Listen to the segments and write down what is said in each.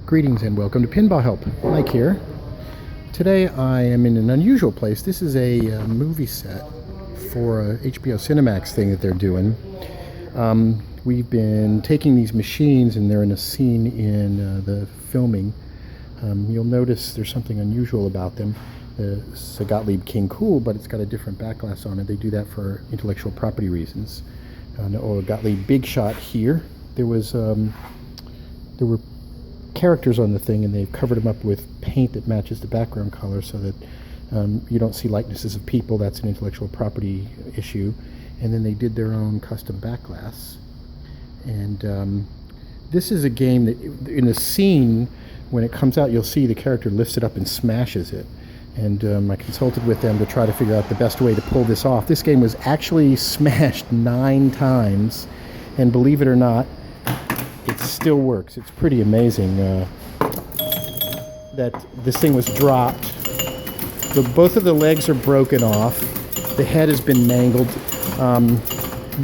Greetings and welcome to PinballHelp. Mike here. Today I am in an unusual place. This is a movie set for a HBO Cinemax thing that they're doing. We've been taking these machines and they're in a scene in the filming. You'll notice there's something unusual about them. It's a Gottlieb King Cool, but it's got a different back glass on it. They do that for intellectual property reasons. Or Gottlieb Big Shot here. There were characters on the thing, and they've covered them up with paint that matches the background color so that you don't see likenesses of people. That's an intellectual property issue. And then they did their own custom back glass. And this is a game that in the scene, when it comes out, you'll see the character lifts it up and smashes it. And I consulted with them to try to figure out the best way to pull this off. This game was actually smashed 9 times, and believe it or not, it still works. It's pretty amazing that this thing was dropped. Both of the legs are broken off. The head has been mangled.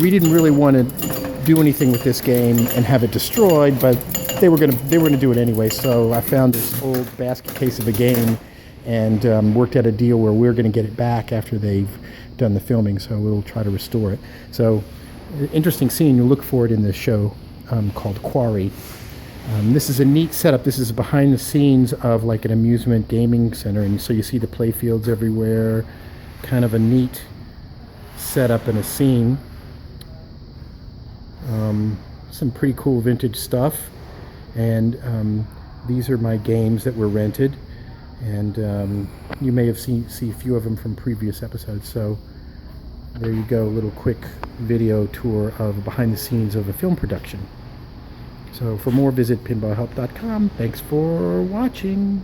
We didn't really want to do anything with this game and have it destroyed, but they were gonna do it anyway. So I found this old basket case of a game and worked out a deal where we're going to get it back after they've done the filming. So we'll try to restore it. So interesting scene. You'll look for it in the show. Called Quarry. This is a neat setup. This is behind the scenes of like an amusement gaming center, and so you see the play fields everywhere. Kind of a neat setup and a scene. Some pretty cool vintage stuff, and these are my games that were rented, and you may have seen a few of them from previous episodes. So there you go, a little quick video tour of behind the scenes of a film production. So for more, visit pinballhelp.com. Thanks for watching.